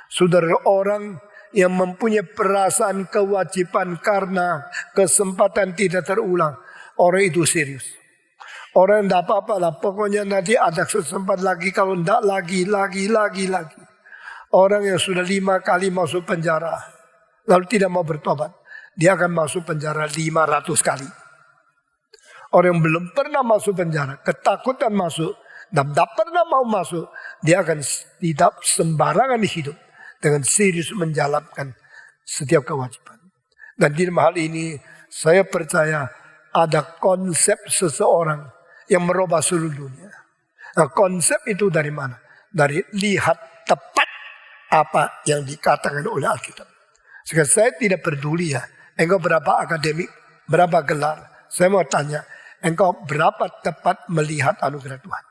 Saudara, orang yang mempunyai perasaan kewajiban karena kesempatan tidak terulang, orang itu serius. Orang tidak apa-apa lah, pokoknya nanti ada kesempatan lagi, kalau tidak lagi. Orang yang sudah 5 kali masuk penjara, lalu tidak mau bertobat, dia akan masuk penjara 500 kali. Orang yang belum pernah masuk penjara, ketakutan masuk, dan tidak pernah mau masuk, dia akan tidak sembarangan hidup, dengan serius menjalankan setiap kewajiban. Dan di hal ini saya percaya ada konsep seseorang yang merubah seluruh dunia. Nah, konsep itu dari mana? Dari lihat tepat apa yang dikatakan oleh Alkitab. Sekarang saya tidak peduli ya, engkau berapa akademik, berapa gelar. Saya mau tanya, engkau berapa tepat melihat anugerah Tuhan?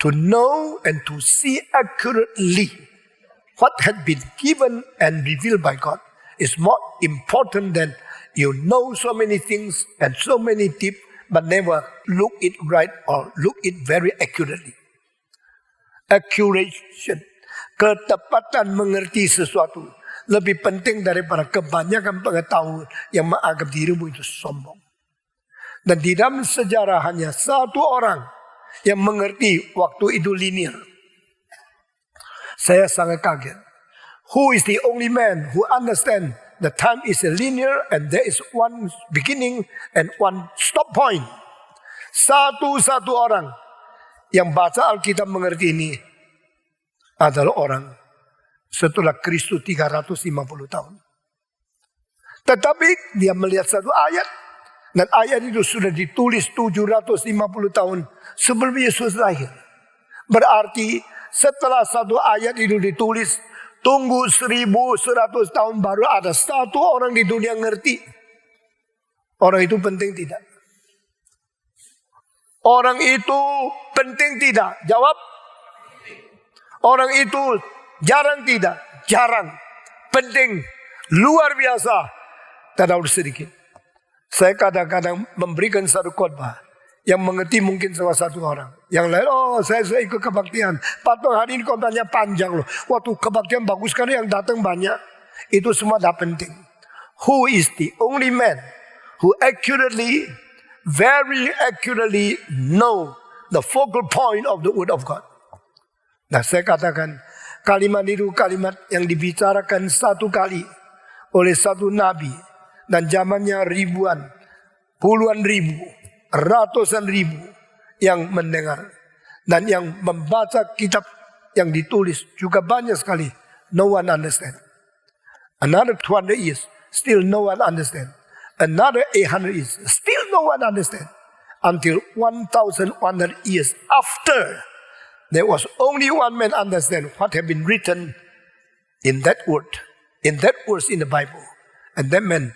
To know and to see accurately what had been given and revealed by God is more important than you know so many things and so many deep, but never look it right or look it very accurately. Accuration, ketepatan mengerti sesuatu lebih penting daripada kebanyakan pengetahuan yang menganggap dirimu itu sombong. Dan di dalam sejarah hanya satu orang yang mengerti waktu itu linear. Saya sangat kaget. Who is the only man who understand the time is linear and there is one beginning and one stop point. Satu-satu orang yang baca Alkitab mengerti ini adalah orang setelah Kristus 350 tahun. Tetapi dia melihat satu ayat. Dan ayat itu sudah ditulis 750 tahun sebelum Yesus lahir. Berarti setelah satu ayat itu ditulis, tunggu 1100 tahun baru ada satu orang di dunia ngerti. Orang itu penting tidak? Orang itu penting tidak? Jawab. Orang itu jarang tidak? Jarang. Penting. Luar biasa. Tak ada sedikit. Saya kadang-kadang memberikan satu khotbah yang mengerti mungkin salah satu orang. Yang lain, saya ikut kebaktian. Patut hari ini khotbahnya panjang loh. Waktu kebaktian bagus sekali yang datang banyak. Itu semua tak penting. Who is the only man who accurately, very accurately know the focal point of the word of God? Nah, saya katakan kalimat itu kalimat yang dibicarakan satu kali oleh satu nabi. Dan zamannya ribuan, puluhan ribu, ratusan ribu yang mendengar. Dan yang membaca kitab yang ditulis juga banyak sekali. No one understand. Another 200 years, still no one understand. Another 800 years, still no one understand. until 1,100 years after, there was only one man understand what had been written in that word, in that verse in the Bible. And that man,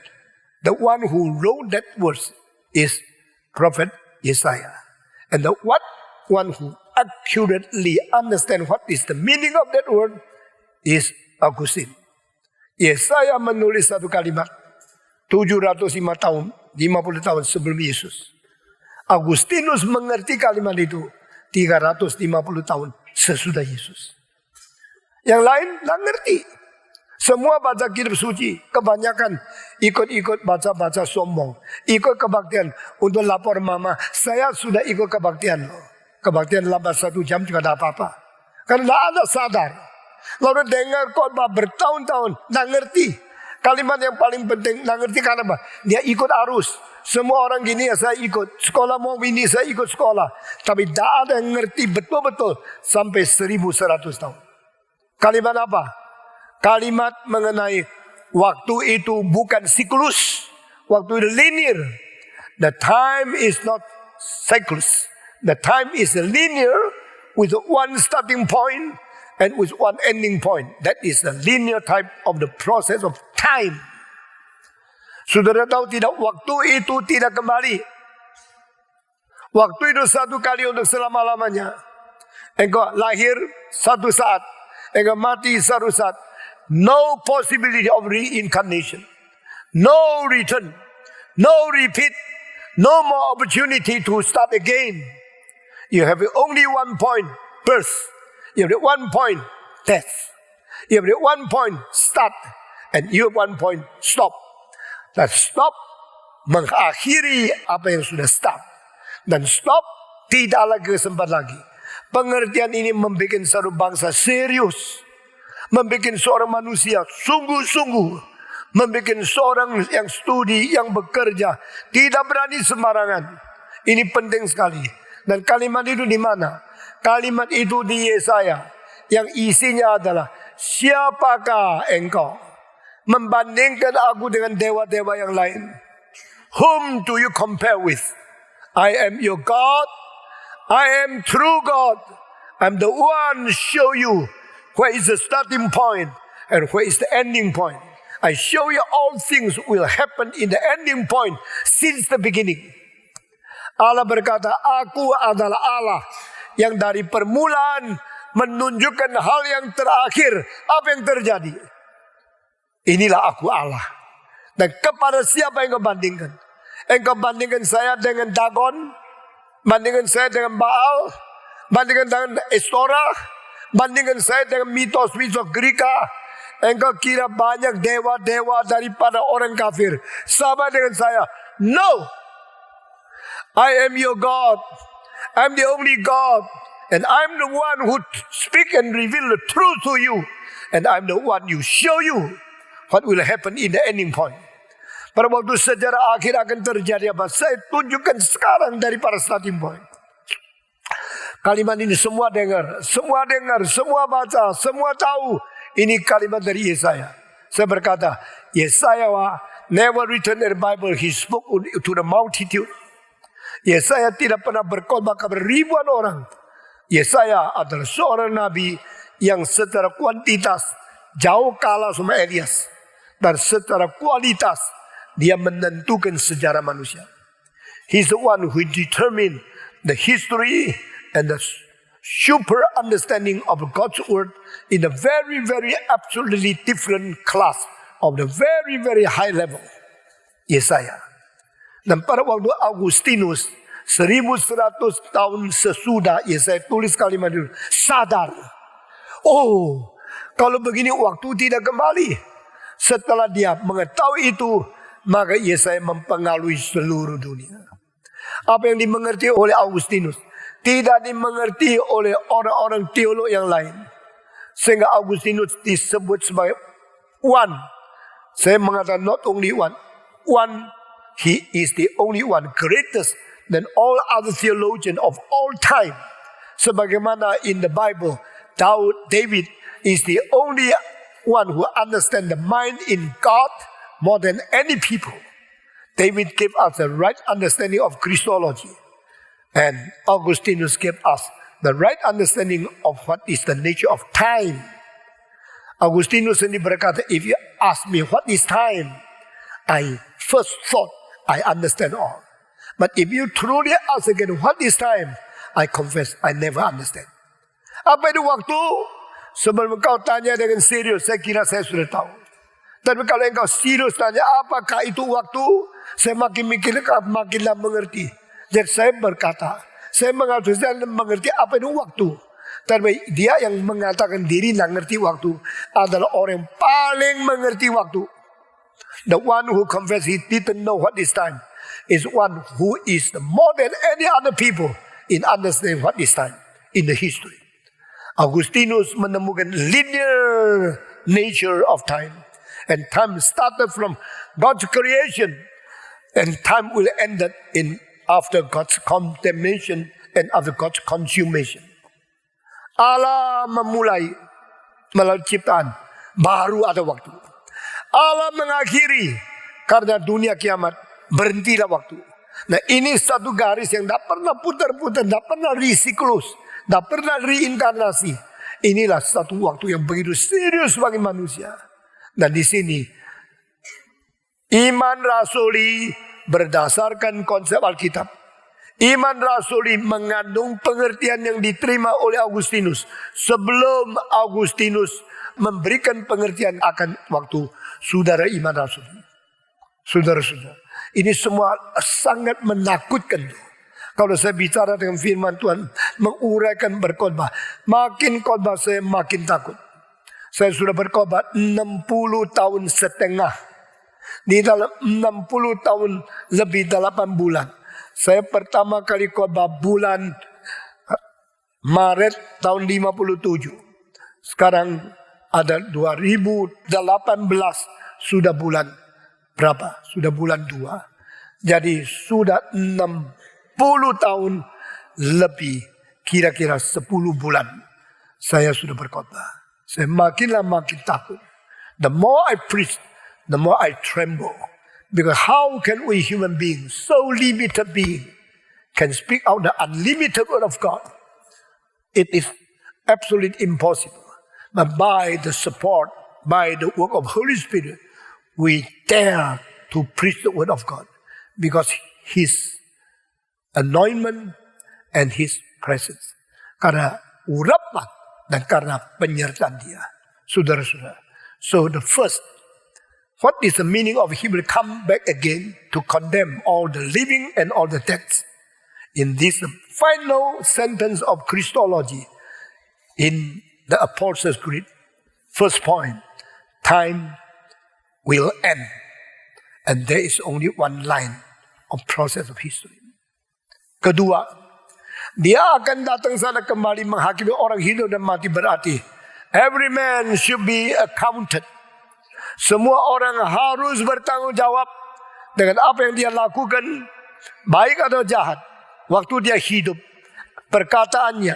the one who wrote that verse is Prophet Isaiah. And the one who accurately understand what is the meaning of that word is Augustine. Yesaya menulis satu kalimat 705 tahun, 50 tahun sebelum Yesus. Agustinus mengerti kalimat itu 350 tahun sesudah Yesus. Yang lain tidak ngerti. Semua baca kitab suci, kebanyakan ikut-ikut baca-baca sombong. Ikut kebaktian untuk lapor mama, saya sudah ikut kebaktian loh. Kebaktian lambat 1 jam juga tidak apa-apa. Karena tidak ada sadar. Lalu dengar khotbah bertahun-tahun, tidak ngerti. Kalimat yang paling penting, tidak ngerti karena apa? Dia ikut arus. Semua orang gini ya saya ikut. Sekolah mau ini saya ikut sekolah. Tapi tidak ada yang ngerti betul-betul sampai 1100 tahun. Kalimat apa? Kalimat mengenai waktu itu bukan siklus. Waktu itu linear. The time is not cyclus. The time is linear with one starting point and with one ending point. That is the linear type of the process of time. Saudara tahu tidak, waktu itu tidak kembali. Waktu itu satu kali untuk selama-lamanya. Engkau lahir satu saat, engkau mati satu saat. No possibility of reincarnation. No return. No repeat. No more opportunity to start again. You have only one point, birth. You have one point, death. You have one point, start. And you have one point, stop. Dan stop mengakhiri apa yang sudah start. Dan stop tidak lagi kesempatan lagi. Pengertian ini membuat satu bangsa serius. Membuat seorang manusia sungguh-sungguh. Membuat seorang yang studi, yang bekerja. Tidak berani sembarangan. Ini penting sekali. Dan kalimat itu di mana? Kalimat itu di Yesaya. Yang isinya adalah, siapakah engkau? Membandingkan aku dengan dewa-dewa yang lain. Whom do you compare with? I am your God. I am true God. I'm the one show you where is the starting point and where is the ending point. I show you all things will happen in the ending point since the beginning. Allah berkata, aku adalah Allah yang dari permulaan menunjukkan hal yang terakhir. Apa yang terjadi? Inilah aku Allah. Dan kepada siapa yang kau bandingkan? Engkau bandingkan saya dengan Dagon? Bandingkan saya dengan Baal? Bandingkan dengan Estora? Bandingkan saya dengan mitos-mitos Greka? Engkau kira banyak dewa-dewa daripada orang kafir. Sama dengan saya. No! I am your God. I'm the only God. And I'm the one who speak and reveal the truth to you. And I'm the one who show you what will happen in the ending point. Pada waktu sejarah akhir akan terjadi apa? Saya tunjukkan sekarang daripada starting point. Kalimat ini semua dengar, semua baca, semua tahu. Ini kalimat dari Yesaya. Saya berkata, Yesaya never written in the Bible. He spoke to the multitude. Yesaya tidak pernah berkhotbah kepada ribuan orang. Yesaya adalah seorang nabi yang secara kuantitas jauh kalah sama Elias. Dan secara kualitas dia menentukan sejarah manusia. He's the one who determined the history and the super understanding of God's word in a very, very absolutely different class of the very, very high level. Yesaya. Dan pada waktu Agustinus 1100 tahun sesudah Yesaya tulis kalimat itu, sadar. Oh, kalau begini waktu tidak kembali. Setelah dia mengetahui itu, maka Yesaya mempengaruhi seluruh dunia. Apa yang dimengerti oleh Agustinus tidak dimengerti oleh orang-orang teolog yang lain. Sehingga Agustinus disebut sebagai one. Saya mengatakan not only one. One, he is the only one, greatest than all other theologians of all time. Sebagaimana in the Bible, David is the only one who understands the mind in God more than any people. David gave us the right understanding of Christology. And Augustinus gave us the right understanding of what is the nature of time. Augustinus sendiri berkata, if you ask me what is time, I first thought I understand all. But if you truly ask again what is time, I confess I never understand. Apa itu waktu? Sebelum engkau tanya dengan serius, saya kira saya sudah tahu. Tapi kalau engkau serius tanya apakah itu waktu, saya makin mikir, makinlah mengerti. Jadi saya berkata, saya mengerti apa itu waktu. Tapi dia yang mengatakan diri tidak mengerti waktu adalah orang yang paling mengerti waktu. The one who confessed he didn't know what is time is one who is more than any other people in understanding what is time in the history. Augustinus menemukan linear nature of time. And time started from God's creation. And time will end after God's condemnation and after God's consummation. Allah memulai melalui ciptaan, baru ada waktu. Allah mengakhiri karena dunia kiamat, berhentilah waktu. Nah ini satu garis yang tidak pernah putar-putar, tidak pernah resiklus, tidak pernah reinkarnasi. Inilah satu waktu yang begitu serius bagi manusia. Dan di sini iman rasuli berdasarkan konsep Alkitab. Iman rasuli mengandung pengertian yang diterima oleh Augustinus sebelum Augustinus memberikan pengertian akan waktu. Saudara iman rasuli, saudara-saudara, ini semua sangat menakutkan. Kalau saya bicara dengan firman Tuhan, menguraikan berkhotbah, makin khotbah saya makin takut. Saya sudah berkhotbah 60 tahun setengah. Di dalam 60 tahun lebih 8 bulan. Saya pertama kali khotbah bulan Maret tahun 57. Sekarang ada 2018 sudah bulan berapa? Sudah bulan 2. Jadi sudah 60 tahun lebih, kira-kira 10 bulan saya sudah berkhotbah. Saya makin takut. The more I preach, the more I tremble. Because how can we human beings, so limited being, can speak out the unlimited word of God? It is absolutely impossible. But by the support, by the work of Holy Spirit, we dare to preach the word of God. Because His anointment and His presence. Karena urapan dan karena penyertaan Dia. Saudara-saudara. So the first, what is the meaning of He will come back again to condemn all the living and all the dead? In this final sentence of Christology, in the Apostles' Creed, first point, time will end. And there is only one line of process of history. Kedua, Dia akan datang sana kembali menghakimi orang hidup dan mati, berarti every man should be accounted. Semua orang harus bertanggung jawab dengan apa yang dia lakukan, baik atau jahat, waktu dia hidup. Perkataannya,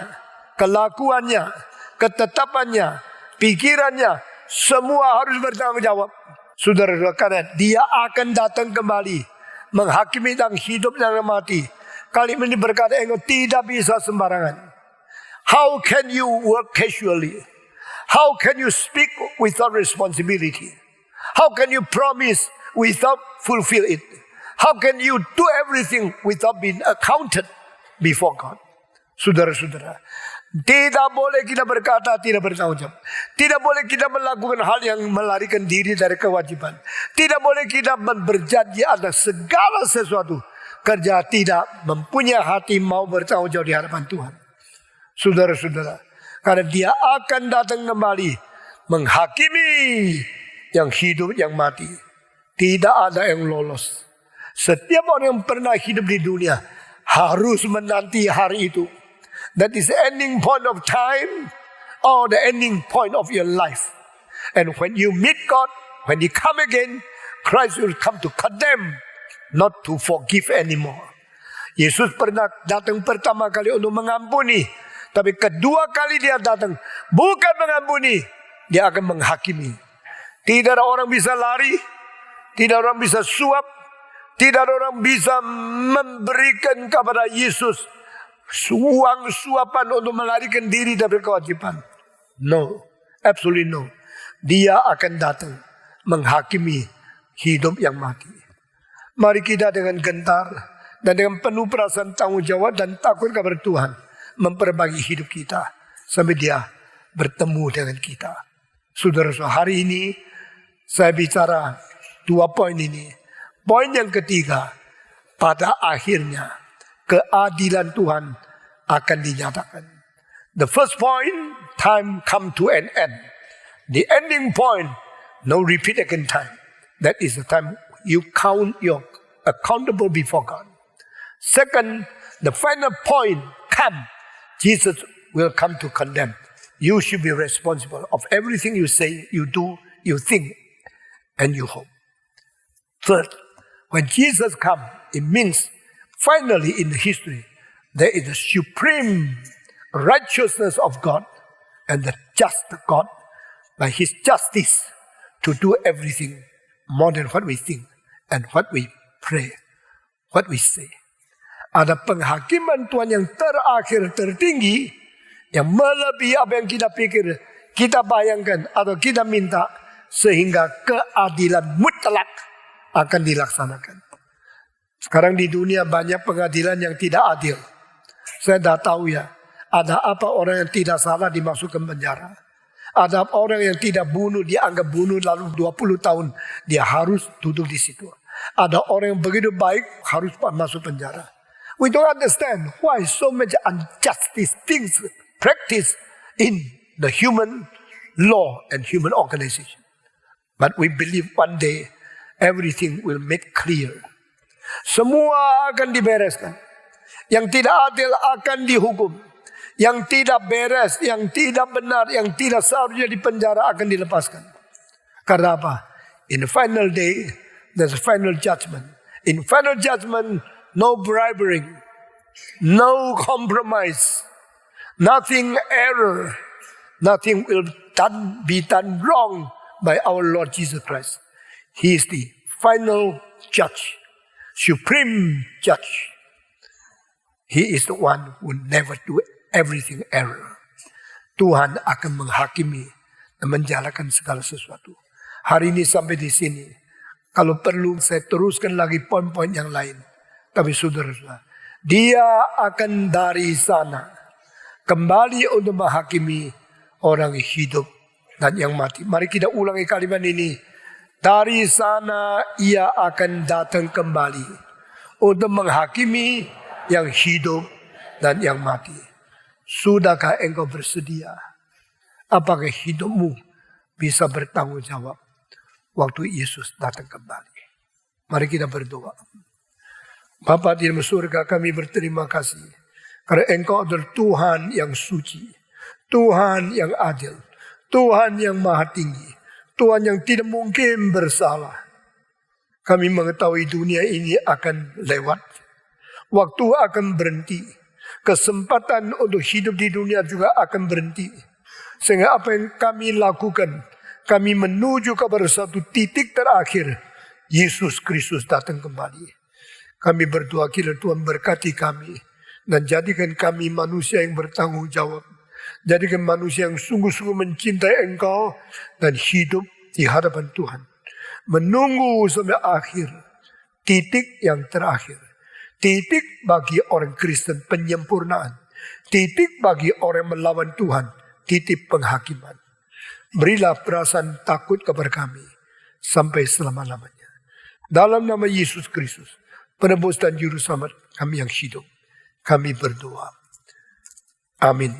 kelakuannya, ketetapannya, pikirannya, semua harus bertanggung jawab. Saudara-saudara, karena Dia akan datang kembali menghakimi dan hidup dan mati. Kali ini berkata, engkau tidak bisa sembarangan. How can you work casually? How can you speak without responsibility? How can you promise without fulfill it? How can you do everything without being accounted before God? Saudara-saudara, tidak boleh kita berkata tidak bertanggung jawab. Tidak boleh kita melakukan hal yang melarikan diri dari kewajiban. Tidak boleh kita berjanji atas segala sesuatu kerja tidak mempunyai hati mau bertanggung jawab di hadapan Tuhan. Saudara-saudara, karena Dia akan datang kembali menghakimi yang hidup, yang mati. Tidak ada yang lolos. Setiap orang yang pernah hidup di dunia harus menanti hari itu. That is the ending point of time or the ending point of your life. And when you meet God, when He come again, Christ will come to condemn, not to forgive anymore. Yesus pernah datang pertama kali untuk mengampuni. Tapi kedua kali Dia datang bukan mengampuni, Dia akan menghakimi. Tidak ada orang bisa lari, tidak ada orang bisa suap, tidak ada orang bisa memberikan kepada Yesus Uang suapan untuk melarikan diri dari kewajiban. No, absolutely no. Dia akan datang menghakimi hidup yang mati. Mari kita dengan gentar dan dengan penuh perasaan tanggung jawab dan takut kepada Tuhan memperbaiki hidup kita sampai dia bertemu dengan kita. Saudara-saudara, hari ini saya bicara 2 poin ini. Poin yang ketiga, pada akhirnya keadilan Tuhan akan dinyatakan. The first point, time come to an end. The ending point, no repeat again time. That is the time you count your accountable before God. Second, the final point come. Jesus will come to condemn. You should be responsible of everything you say, you do, you think, and you hope. Third, when Jesus comes, it means finally in the history, there is the supreme righteousness of God and the just God by His justice to do everything more than what we think and what we pray, what we say. Ada penghakiman Tuhan yang terakhir tertinggi yang melebihi apa yang kita pikir, kita bayangkan atau kita minta sehingga keadilan mutlak akan dilaksanakan. Sekarang di dunia banyak pengadilan yang tidak adil. Saya dah tahu ya, ada apa orang yang tidak salah dimasukkan penjara. Ada orang yang tidak bunuh, dianggap bunuh lalu 20 tahun dia harus duduk di situ. Ada orang yang begitu baik harus masuk penjara. We don't understand why so much injustice things practiced in the human law and human organization. But we believe one day everything will make clear. Semua akan dibereskan. Yang tidak adil akan dihukum. Yang tidak beres, yang tidak benar, yang tidak seharusnya dipenjara akan dilepaskan. Karena apa? In the final day, there's a final judgment. In final judgment, no bribery, no compromise, nothing error, nothing will be done wrong by our Lord Jesus Christ. He is the final judge. Supreme judge. He is the one who never do everything error. Tuhan akan menghakimi dan menjalankan segala sesuatu. Hari ini sampai di sini. Kalau perlu saya teruskan lagi poin-poin yang lain. Tapi saudara-saudara, dia akan dari sana kembali untuk menghakimi orang hidup dan yang mati. Mari kita ulangi kalimat ini. Dari sana ia akan datang kembali untuk menghakimi yang hidup dan yang mati. Sudahkah engkau bersedia? Apakah hidupmu bisa bertanggung jawab waktu Yesus datang kembali? Mari kita berdoa. Bapa di dalam surga, kami berterima kasih karena engkau adalah Tuhan yang suci, Tuhan yang adil, Tuhan yang maha tinggi, Tuhan yang tidak mungkin bersalah. Kami mengetahui dunia ini akan lewat. Waktu akan berhenti. Kesempatan untuk hidup di dunia juga akan berhenti. Sehingga apa yang kami lakukan, kami menuju kepada satu titik terakhir. Yesus Kristus datang kembali. Kami berdoa kiranya Tuhan berkati kami. Dan jadikan kami manusia yang bertanggung jawab. Jadikan manusia yang sungguh-sungguh mencintai Engkau dan hidup di hadapan Tuhan. Menunggu sampai akhir. Titik yang terakhir. Titik bagi orang Kristen penyempurnaan. Titik bagi orang melawan Tuhan. Titik penghakiman. Berilah perasaan takut kepada kami. Sampai selama-lamanya. Dalam nama Yesus Kristus. Penebus dan Juru Selamat kami yang hidup. Kami berdoa. Amin.